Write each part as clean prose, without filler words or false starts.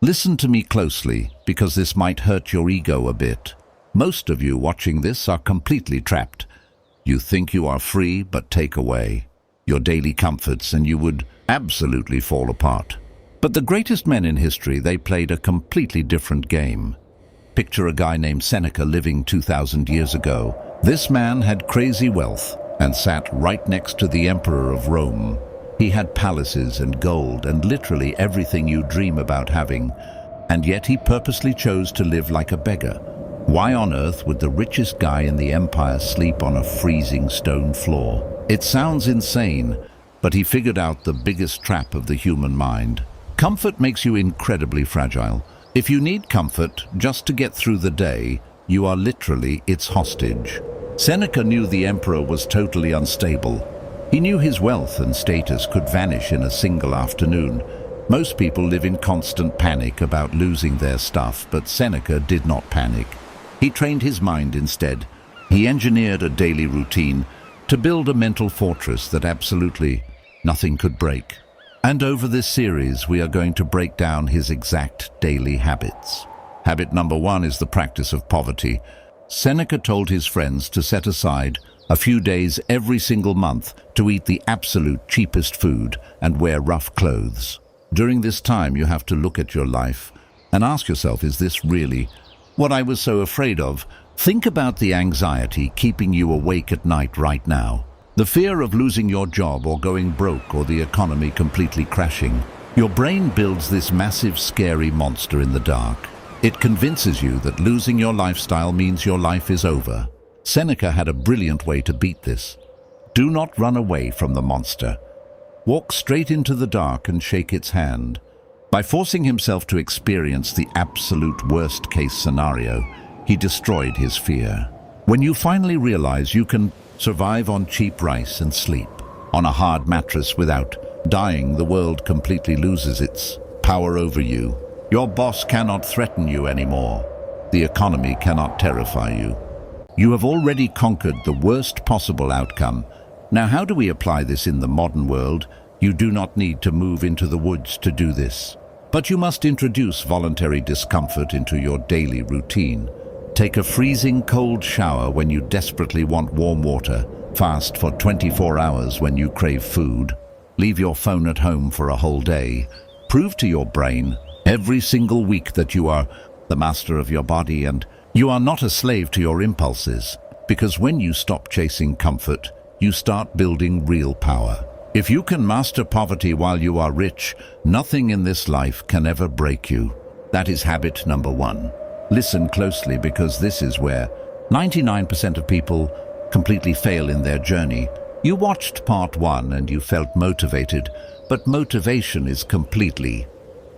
Listen to me closely, because this might hurt your ego a bit. Most of you watching this are completely trapped. You think you are free, but take away your daily comforts and you would absolutely fall apart. But the greatest men in history, they played a completely different game. Picture a guy named Seneca living 2,000 years ago. This man had crazy wealth and sat right next to the emperor of Rome. He had palaces and gold and literally everything you dream about having, and yet he purposely chose to live like a beggar. Why on earth would the richest guy in the empire sleep on a freezing stone floor? It sounds insane, but he figured out the biggest trap of the human mind. Comfort makes you incredibly fragile. If you need comfort just to get through the day, you are literally its hostage. Seneca knew the emperor was totally unstable. He knew his wealth and status could vanish in a single afternoon. Most people live in constant panic about losing their stuff, but Seneca did not panic. He trained his mind instead. He engineered a daily routine to build a mental fortress that absolutely nothing could break. And over this series, we are going to break down his exact daily habits. Habit number 1 is the practice of poverty. Seneca told his friends to set aside a few days every single month to eat the absolute cheapest food and wear rough clothes. During this time, you have to look at your life and ask yourself, is this really what I was so afraid of? Think about the anxiety keeping you awake at night right now. The fear of losing your job or going broke or the economy completely crashing. Your brain builds this massive, scary monster in the dark. It convinces you that losing your lifestyle means your life is over. Seneca had a brilliant way to beat this. Do not run away from the monster. Walk straight into the dark and shake its hand. By forcing himself to experience the absolute worst-case scenario, he destroyed his fear. When you finally realize you can survive on cheap rice and sleep on a hard mattress without dying, the world completely loses its power over you. Your boss cannot threaten you anymore. The economy cannot terrify you. You have already conquered the worst possible outcome. Now, how do we apply this in the modern world? You do not need to move into the woods to do this. But you must introduce voluntary discomfort into your daily routine. Take a freezing cold shower when you desperately want warm water. Fast for 24 hours when you crave food. Leave your phone at home for a whole day. Prove to your brain every single week that you are the master of your body and you are not a slave to your impulses. Because when you stop chasing comfort, you start building real power. If you can master poverty while you are rich, nothing in this life can ever break you. That is habit number 1. Listen closely, because this is where 99% of people completely fail in their journey. You watched part 1 and you felt motivated, but motivation is completely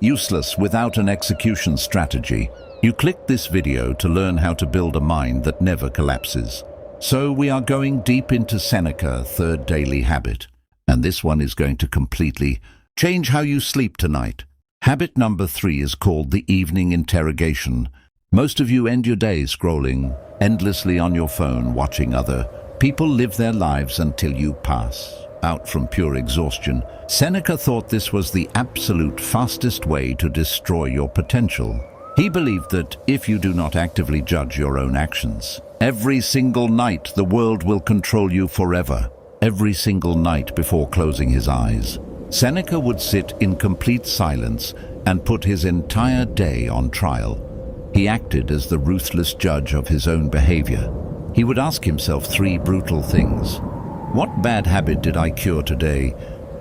useless without an execution strategy. You clicked this video to learn how to build a mind that never collapses. So we are going deep into Seneca, third daily habit. And this one is going to completely change how you sleep tonight. Habit number 3 is called the evening interrogation. Most of you end your day scrolling endlessly on your phone, watching other people live their lives until you pass out from pure exhaustion. Seneca thought this was the absolute fastest way to destroy your potential. He believed that if you do not actively judge your own actions, every single night the world will control you forever. Every single night before closing his eyes, Seneca would sit in complete silence and put his entire day on trial. He acted as the ruthless judge of his own behavior. He would ask himself 3 brutal things. What bad habit did I cure today?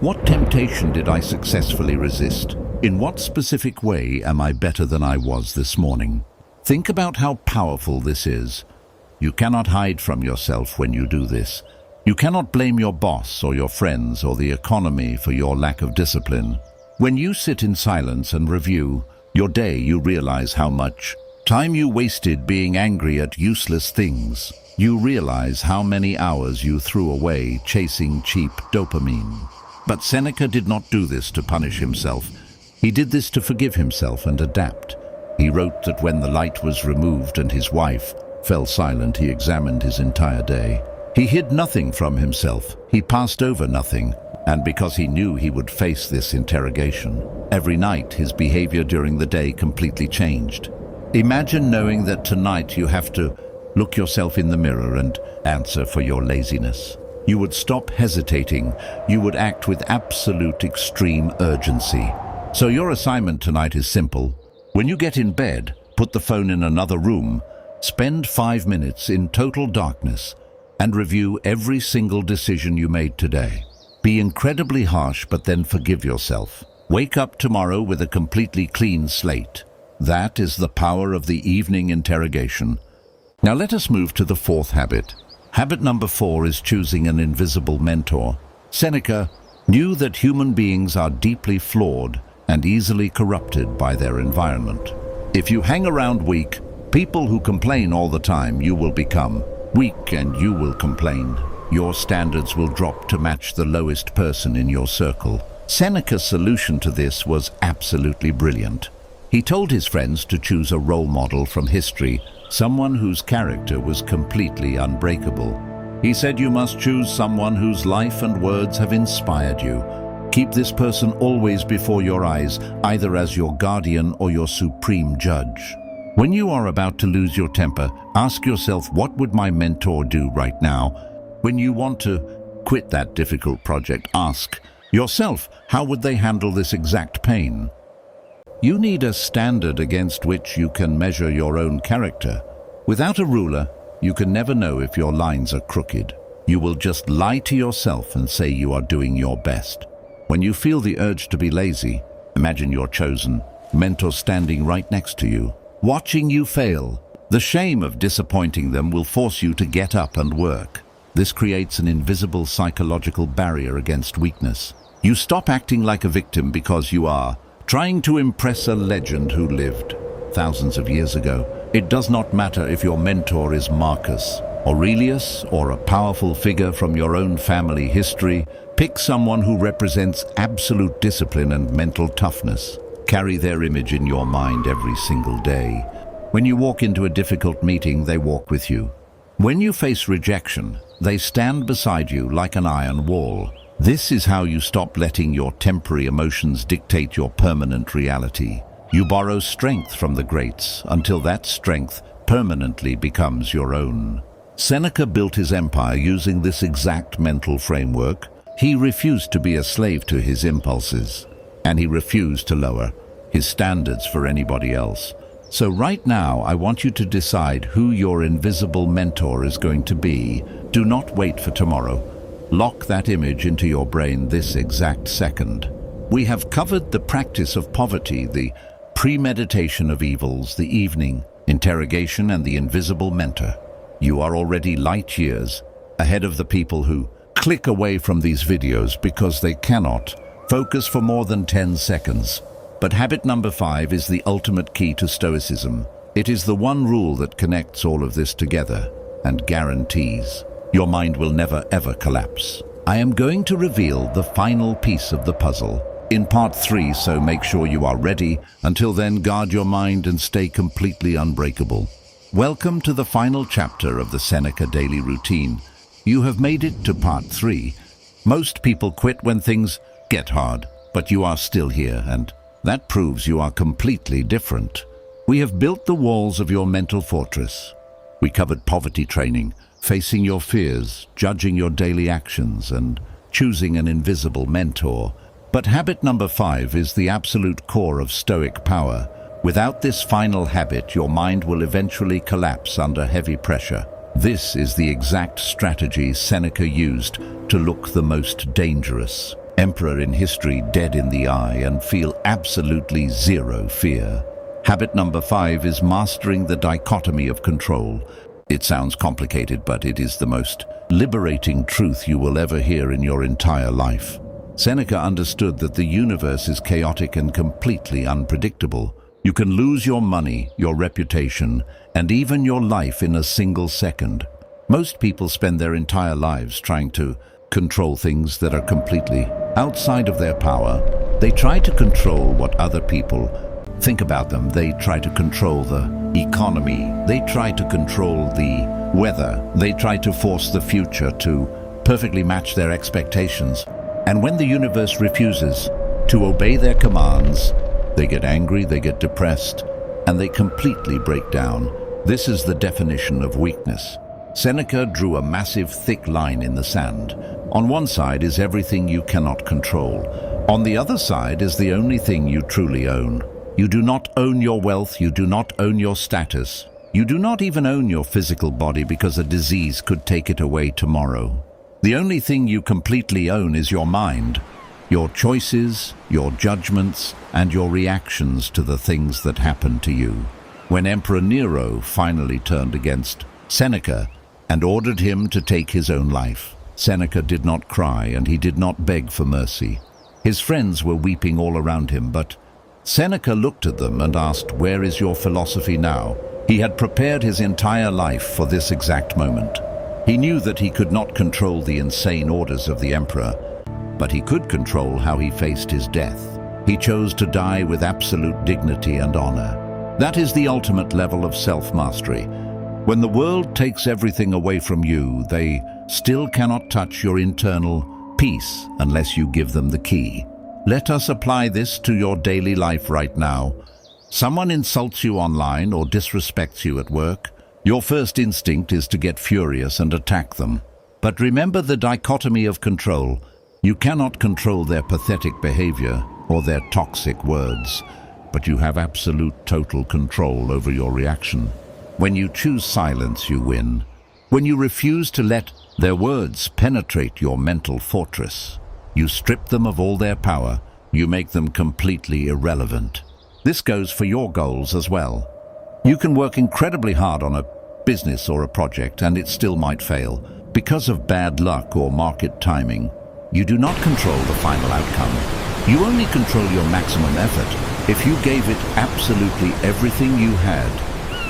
What temptation did I successfully resist? In what specific way am I better than I was this morning? Think about how powerful this is. You cannot hide from yourself when you do this. You cannot blame your boss or your friends or the economy for your lack of discipline. When you sit in silence and review your day, you realize how much time you wasted being angry at useless things. You realize how many hours you threw away chasing cheap dopamine. But Seneca did not do this to punish himself. He did this to forgive himself and adapt. He wrote that when the light was removed and his wife fell silent, he examined his entire day. He hid nothing from himself. He passed over nothing. And because he knew he would face this interrogation, every night his behavior during the day completely changed. Imagine knowing that tonight you have to look yourself in the mirror and answer for your laziness. You would stop hesitating. You would act with absolute extreme urgency. So your assignment tonight is simple. When you get in bed, put the phone in another room, spend 5 minutes in total darkness, and review every single decision you made today. Be incredibly harsh, but then forgive yourself. Wake up tomorrow with a completely clean slate. That is the power of the evening interrogation. Now let us move to the fourth habit. Habit number 4 is choosing an invisible mentor. Seneca knew that human beings are deeply flawed and easily corrupted by their environment. If you hang around weak people who complain all the time, you will become weak and you will complain. Your standards will drop to match the lowest person in your circle. Seneca's solution to this was absolutely brilliant. He told his friends to choose a role model from history, someone whose character was completely unbreakable. He said you must choose someone whose life and words have inspired you. Keep this person always before your eyes, either as your guardian or your supreme judge. When you are about to lose your temper, ask yourself, what would my mentor do right now? When you want to quit that difficult project, ask yourself, how would they handle this exact pain? You need a standard against which you can measure your own character. Without a ruler, you can never know if your lines are crooked. You will just lie to yourself and say you are doing your best. When you feel the urge to be lazy, imagine your chosen mentor standing right next to you, watching you fail. The shame of disappointing them will force you to get up and work. This creates an invisible psychological barrier against weakness. You stop acting like a victim because you are trying to impress a legend who lived thousands of years ago. It does not matter if your mentor is Marcus Aurelius or a powerful figure from your own family history. Pick someone who represents absolute discipline and mental toughness. Carry their image in your mind every single day. When you walk into a difficult meeting, they walk with you. When you face rejection, they stand beside you like an iron wall. This is how you stop letting your temporary emotions dictate your permanent reality. You borrow strength from the greats until that strength permanently becomes your own. Seneca built his empire using this exact mental framework. He refused to be a slave to his impulses, and he refused to lower his standards for anybody else. So right now, I want you to decide who your invisible mentor is going to be. Do not wait for tomorrow. Lock that image into your brain this exact second. We have covered the practice of poverty, the premeditation of evils, the evening interrogation, and the invisible mentor. You are already light years ahead of the people who click away from these videos because they cannot focus for more than 10 seconds. But habit number 5 is the ultimate key to Stoicism. It is the one rule that connects all of this together and guarantees your mind will never ever collapse. I am going to reveal the final piece of the puzzle in part 3, so make sure you are ready. Until then, guard your mind and stay completely unbreakable. Welcome to the final chapter of the Seneca Daily Routine. You have made it to part 3. Most people quit when things get hard, but you are still here, and that proves you are completely different. We have built the walls of your mental fortress. We covered poverty training, facing your fears, judging your daily actions, and choosing an invisible mentor. But habit number 5 is the absolute core of Stoic power. Without this final habit, your mind will eventually collapse under heavy pressure. This is the exact strategy Seneca used to look the most dangerous emperor in history dead in the eye and feel absolutely zero fear. Habit number 5 is mastering the dichotomy of control. It sounds complicated, but it is the most liberating truth you will ever hear in your entire life. Seneca understood that the universe is chaotic and completely unpredictable. You can lose your money, your reputation, and even your life in a single second. Most people spend their entire lives trying to control things that are completely outside of their power. They try to control what other people think about them. They try to control the economy. They try to control the weather. They try to force the future to perfectly match their expectations. And when the universe refuses to obey their commands, they get angry, they get depressed, and they completely break down. This is the definition of weakness. Seneca drew a massive, thick line in the sand. On one side is everything you cannot control. On the other side is the only thing you truly own. You do not own your wealth, you do not own your status. You do not even own your physical body because a disease could take it away tomorrow. The only thing you completely own is your mind, your choices, your judgments, and your reactions to the things that happen to you. When Emperor Nero finally turned against Seneca and ordered him to take his own life, Seneca did not cry and he did not beg for mercy. His friends were weeping all around him, but Seneca looked at them and asked, "Where is your philosophy now?" He had prepared his entire life for this exact moment. He knew that he could not control the insane orders of the emperor, but he could control how he faced his death. He chose to die with absolute dignity and honor. That is the ultimate level of self-mastery. When the world takes everything away from you, they still cannot touch your internal peace unless you give them the key. Let us apply this to your daily life right now. Someone insults you online or disrespects you at work. Your first instinct is to get furious and attack them. But remember the dichotomy of control. You cannot control their pathetic behavior or their toxic words, but you have absolute total control over your reaction. When you choose silence, you win. When you refuse to let their words penetrate your mental fortress, you strip them of all their power. You make them completely irrelevant. This goes for your goals as well. You can work incredibly hard on a business or a project and it still might fail. Because of bad luck or market timing, you do not control the final outcome. You only control your maximum effort. If you gave it absolutely everything you had,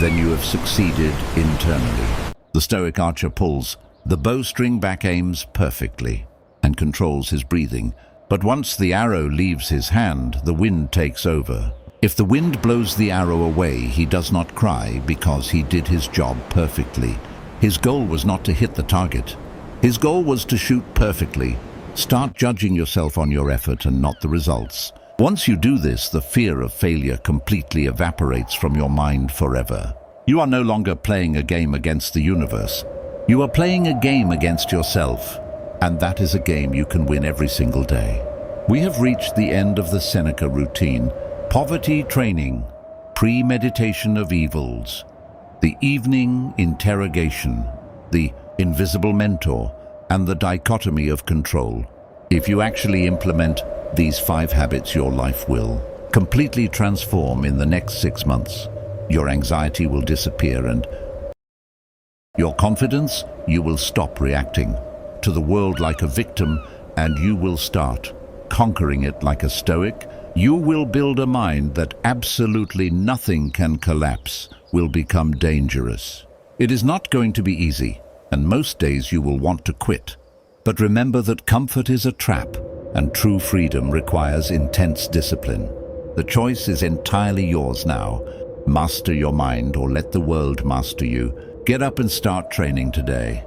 then you have succeeded internally. The Stoic archer pulls the bowstring back, aims perfectly, and controls his breathing. But once the arrow leaves his hand, the wind takes over. If the wind blows the arrow away, he does not cry because he did his job perfectly. His goal was not to hit the target. His goal was to shoot perfectly. Start judging yourself on your effort and not the results. Once you do this, the fear of failure completely evaporates from your mind forever. You are no longer playing a game against the universe. You are playing a game against yourself, and that is a game you can win every single day. We have reached the end of the Seneca routine. Poverty training, premeditation of evils, the evening interrogation, the invisible mentor, and the dichotomy of control. If you actually implement these 5 habits, your life will completely transform in the next 6 months. Your anxiety will disappear and your confidence, you will stop reacting to the world like a victim and you will start conquering it like a Stoic. You will build a mind that absolutely nothing can collapse, will become dangerous. It is not going to be easy, and most days you will want to quit. But remember that comfort is a trap, and true freedom requires intense discipline. The choice is entirely yours now. Master your mind or let the world master you. Get up and start training today.